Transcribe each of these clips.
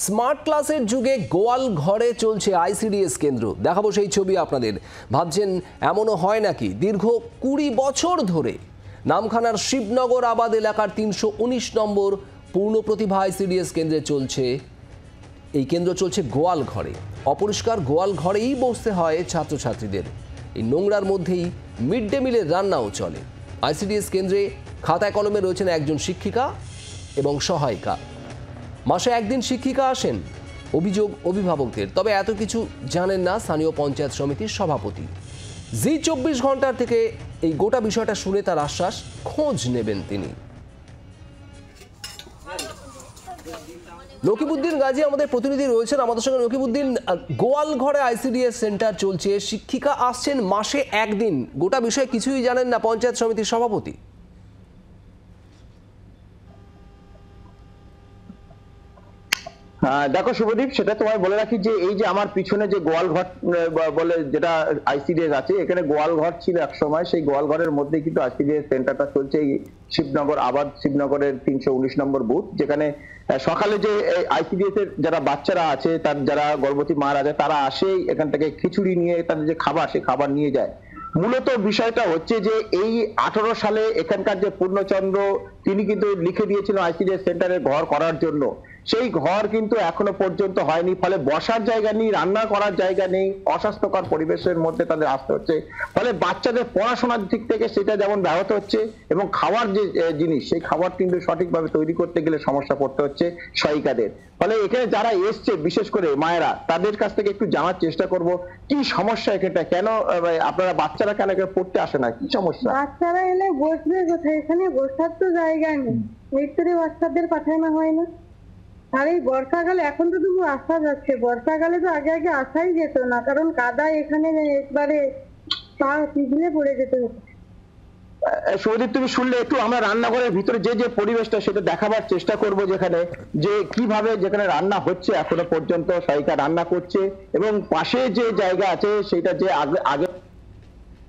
Smart ক্লাসের যুগে গোয়াল ঘরে চলছে আইসিডিএস কেন্দ্র। দেখাবো সেই ছবি আপনাদের। ভাবছেন এমনও হয় নাকি? দীর্ঘ 20 বছর ধরে নামখানার শিবনগর আবাদ এলাকার 319 নম্বর পূর্ণ প্রতিভা আইসিডিএস কেন্দ্রে চলছে এই কেন্দ্র চলছে গোয়াল ঘরে। অপরিষ্কার গোয়াল ঘরেই বসতে হয় ছাত্রছাত্রীদের। এই নোংরার মধ্যেই মিড ডে মিলের রান্নাও চলে। আইসিডিএস কেন্দ্রে খাতায় কলমে রয়েছেন একজন শিক্ষিকা এবং সহায়িকা। মাসে একদিন শিক্ষিকা আসেন। অভিযোগ অভিভাবকদের, তবে এত কিছু জানেন না স্থানীয় পঞ্চায়েত সমিতির সভাপতি। জি 24 ঘন্টার থেকে এই গোটা বিষয়টা শুনে তার আশ্বাস, খোঁজ নেবেন তিনি। নকিবউদ্দিন গাজী আমাদের প্রতিনিধি রয়েছেন আমাদের সঙ্গে। নকিবউদ্দিন, গোয়াল ঘরে আইসিডিএস সেন্টার চলছে, শিক্ষিকা আসছেন মাসে একদিন, গোটা বিষয়ে কিছুই জানেন না পঞ্চায়েত সমিতির সভাপতি। দেখো শুভদীপ, সেটা তোমায় বলে রাখি যে এই যে আমার পিছনে যে গোয়াল ঘর বলে যেটা আইসিডিএস আছে, এখানে গোয়াল ঘর ছিল এক সময়। সেই গোয়াল ঘরের মধ্যে কিন্তু আইসিডিএস সেন্টারটা চলছে। এই শিবনগর আবাদ, শিবনগরের 319 নম্বর বুথ, যেখানে সকালে যে আইসিডিএস এর যারা বাচ্চারা আছে, তার যারা গর্ভবতী মারা আছে, তারা আসে এখান থেকে খিচুড়ি নিয়ে, তাদের যে খাবার সেই খাবার নিয়ে যায়। মূলত বিষয়টা হচ্ছে যে এই 18 সালে এখানকার যে পূর্ণচন্দ্র, তিনি কিন্তু লিখে দিয়েছিলেন আইসিডিএস সেন্টারে ঘর করার জন্য। সেই ঘর কিন্তু এখনো পর্যন্ত হয়নি। ফলে বসার জায়গা নেই, রান্না করার জায়গা নেই, অস্বাস্থ্যকর পরিবেশের মধ্যে তাদের আসতে হচ্ছে। ফলে বাচ্চাদের পড়াশোনার দিক থেকে সেটা যেমন ব্যাহত হচ্ছে, এবং খাওয়ার যে জিনিস, সেই খাবার কিন্তু সঠিকভাবে তৈরি করতে গেলে সমস্যা পড়তে হচ্ছে সহায়িকাদের। ফলে এখানে যারা এসছে, বিশেষ করে মায়েরা, তাদের কাছ থেকে একটু জানার চেষ্টা করব কি সমস্যা এখানটা, কেন আপনারা বাচ্চারা কেন এখানে পড়তে আসে না, কি সমস্যা? বাচ্চারা এলে বসবে কোথায়? এখানে বসার তো জায়গা নেই, ভিতরে বাচ্চাদের পাঠানো হয় না। আর এই বর্ষাকালে এখন তো তবু আসা যাচ্ছে, বর্ষাকালে তো আগে আগে আসাই যেত না, কারণ কাদা এখানে একবারে পা পিছলে পড়ে যেত। শুভদীপ, তুমি শুনলে, একটু আমরা রান্নাঘরের ভিতরে যে যে পরিবেশটা সেটা দেখাবার চেষ্টা করব, যেখানে যে কিভাবে যেখানে রান্না হচ্ছে এখনো পর্যন্ত, সহায়িকা রান্না করছে, এবং পাশে যে জায়গা আছে সেটা যে আগে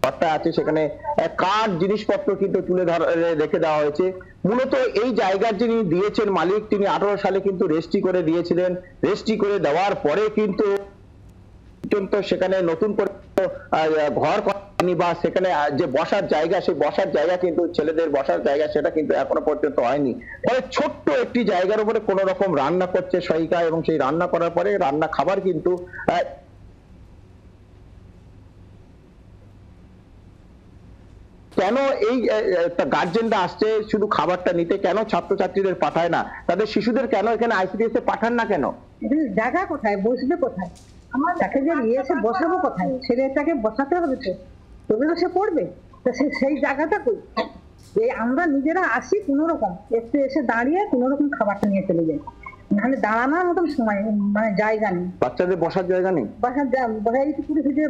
ঘরটা আছে, সেখানে কাঠ জিনিসপত্র কিন্তু তুলে রেখে দেওয়া হয়েছে। মূলত এই জায়গার যিনি দিয়েছেন মালিক, তিনি 18 সালে কিন্তু রেজিস্ট্রি করে দিয়েছিলেন। রেজিস্ট্রি করে দেওয়ার পরে কিন্তু সেখানে নতুন করে ঘর করেনি, বা সেখানে যে বসার জায়গা, সেই বসার জায়গা কিন্তু ছেলেদের বসার জায়গা, সেটা কিন্তু এখনো পর্যন্ত হয়নি। ফলে ছোট্ট একটি জায়গার উপরে কোন রকম রান্না করছে সহায়িকা, এবং সেই রান্না করার পরে রান্না খাবার কিন্তু কেন এই গার্জেনরা আসছে শুধু খাবারটা নিতে, কেন ছাত্রছাত্রীদের পাঠায় না, তাদের শিশুদের কেন এখানে আইসিডিএস এ পাঠান না কেন? জায়গা কোথায়, বসবে কোথায়? আমার তাকে যে নিয়েছে বসাবো কোথায়? ছেলেটাকে বসাতে হবে তো, তবে তো সে পড়বে। তো সেই জায়গাটা কই? এই আমরা নিজেরা আসি কোন রকম, একটু এসে দাঁড়িয়ে কোন রকম খাবারটা নিয়ে চলে যাই, নাহলে দাঁড়ানোর মতন সময় মানে জায়গা নেই। বাচ্চাদের বসার জায়গা নেই, বসার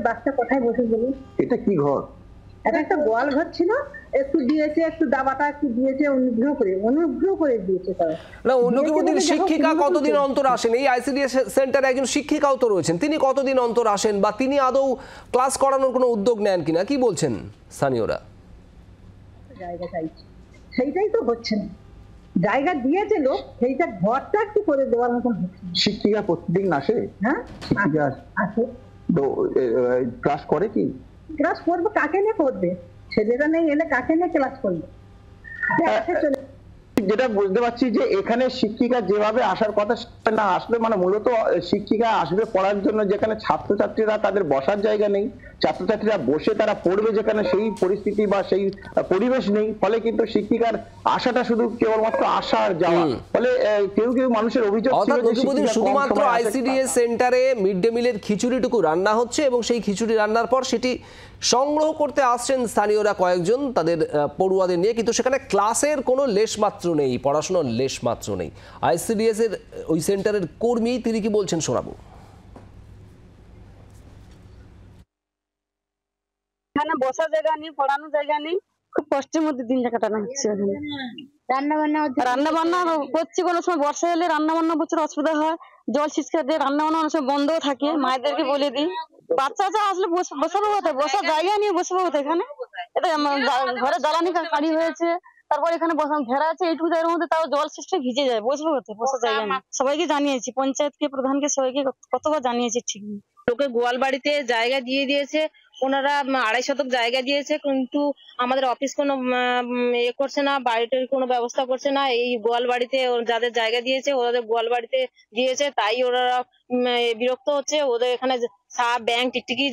বাচ্চা কোথায় বসে বলুন? এটা কি ঘর? এটা একটা গোয়াল ঘর ছিল, একটু দিয়েছে, একটু দাবাটা একটু দিয়েছে, অনুগ্রহ করে দিয়েছে। না, নকিবউদ্দিন, শিক্ষিকা কতদিন অন্তর আসেন? এই আইসিডিএস সেন্টারে একজন শিক্ষিকাও তো রয়েছেন, তিনি কতদিন অন্তর আসেন, বা তিনি আদৌ ক্লাস করানোর কোনো উদ্যোগ নেন কিনা, কি বলছেন স্থানীয়রা? জায়গা চাইছে, সেইটাই তো হচ্ছে না। জায়গা দিয়েছে লোক, সেইটা ঘরটা একটু করে দেওয়ার মতন হচ্ছে। শিক্ষিকা প্রতিদিন আসে? হ্যাঁ, শিক্ষিকা আসে। তো ক্লাস করে কি? ক্লাস করবে কাকে নিয়ে করবে? ছেলেরা নেই এলে কাকে নিয়ে ক্লাস করবে? যেটা বুঝতে পারছি যে এখানে শিক্ষিকা যেভাবে আসার কথা না আসলে, মানে মূলত শিক্ষিকা আসবে পড়ার জন্য, যেখানে ছাত্রছাত্রীরা তাদের বসার জায়গা নেই, ছাত্রছাত্রীরা বসে তারা পড়বে যেখানে, সেই পরিস্থিতি বা সেই পরিবেশ নেই। ফলে কিন্তু শিক্ষিকার আশাটা শুধু কেবলমাত্র আসা আর যাওয়া। ফলে কেউ কেউ মানুষের অভিযোগ ছিল যে শুধুমাত্র আইসিডিএস সেন্টারে মিড ডে মিলের খিচুড়িটুকু রান্না হচ্ছে, এবং সেই খিচুড়ি রান্নার পর সেটি সংগ্রহ করতে আসছেন স্থানীয়রা কয়েকজন তাদের পড়ুয়াদের নিয়ে, কিন্তু সেখানে ক্লাসের কোনো লেশমাত্র নেই, পড়াশোনার লেশমাত্র নেই। আইসিডিএস এর ওই সেন্টারের কর্মী, তিনি কি বলছেন শোনাবো। এখানে বসার জায়গা নেই, পড়ানোর জায়গা নেই, খুব কষ্টের মধ্যে দিন কাটানো হচ্ছে। রান্না বান্না করছি, কোনো সময় বর্ষা এলে রান্না বান্না প্রচুর অসুবিধা হয়, জল ছিটকে দিয়ে রান্না বান্না অনেক সময় বন্ধও থাকে। মায়েদেরকে বলে দিই, বাচ্চা আসলে বসাবো কোথায়? বসার জায়গা নিয়ে বসবো কোথায়? এখানে এটা ঘরে জ্বালানি কারি হয়েছে, তারপর এখানে বসানো ঘেরা আছে এইটুকু জায়গার মধ্যে, তাও জল শেষে ভিজে যায়, বসবো কোথায়? বসার জায়গা নেই। সবাইকে জানিয়েছি, পঞ্চায়েতকে, প্রধানকে, সবাইকে কতবার জানিয়েছি, ঠিক নেই। লোকে গোয়াল বাড়িতে জায়গা দিয়ে দিয়েছে, ওনারা 2.5 শতক জায়গা দিয়েছে, কিন্তু আমাদের অফিস কোনো এ করছে না, বাড়িটার কোনো ব্যবস্থা করছে না। এই গোয়াল বাড়িতে যাদের জায়গা দিয়েছে ওদের গোয়াল বাড়িতে দিয়েছে, তাই ওরা বিরক্ত হচ্ছে। ওদের এখানে সাপ, ব্যাঙ, টিকটিকি,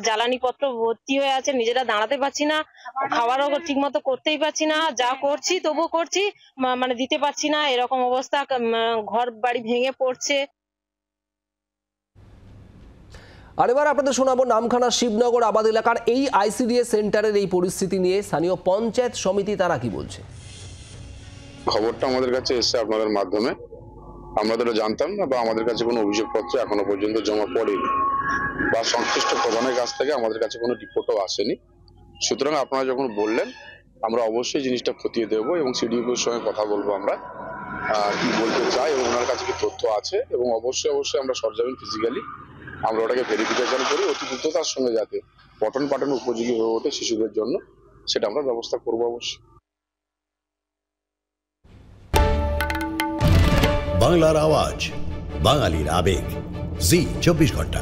জ্বালানি পত্র ভর্তি হয়ে আছে, নিজেরা দাঁড়াতে পারছি না, খাওয়ারও ঠিক মতো করতেই পারছি না, যা করছি তবুও করছি, মানে দিতে পারছি না, এরকম অবস্থা। ঘর বাড়ি ভেঙে পড়ছে। আর এবার আপনাদের শোনাবো নামখানা শিবনগর আবাদ এলাকার এই আইসিডিএস সেন্টারের এই পরিস্থিতি নিয়ে স্থানীয় পঞ্চায়েত সমিতি তারা কি বলছে। খবরটা আমাদের কাছে এসেছে আপনাদের মাধ্যমে, আমরা তো জানতাম না বা আমাদের কাছে কোনো অভিযোগপত্র এখনো পর্যন্ত জমা পড়েনি বা সংশ্লিষ্ট প্রধানের কাছ থেকে আমাদের কাছে কোনো রিপোর্টও আসেনি। সুতরাং আপনারা যখন বললেন আমরা অবশ্যই জিনিসটা খতিয়ে দেবো এবং সিডিওর সঙ্গে কথা বলবো আমরা কি বলতে চাই এবং ওনার কাছে কি তথ্য আছে, এবং অবশ্যই আমরা সরজমিন ফিজিক্যালি আমরা ওটাকে ভেরিফিকেশন করি অতি দ্রুততার সঙ্গে যাতে পঠন পাঠন উপযোগী হয়ে ওঠে শিশুদের জন্য, সেটা আমরা ব্যবস্থা করবো অবশ্যই। বাংলার আওয়াজ, বাঙালির আবেগ, জি 24 ঘন্টা।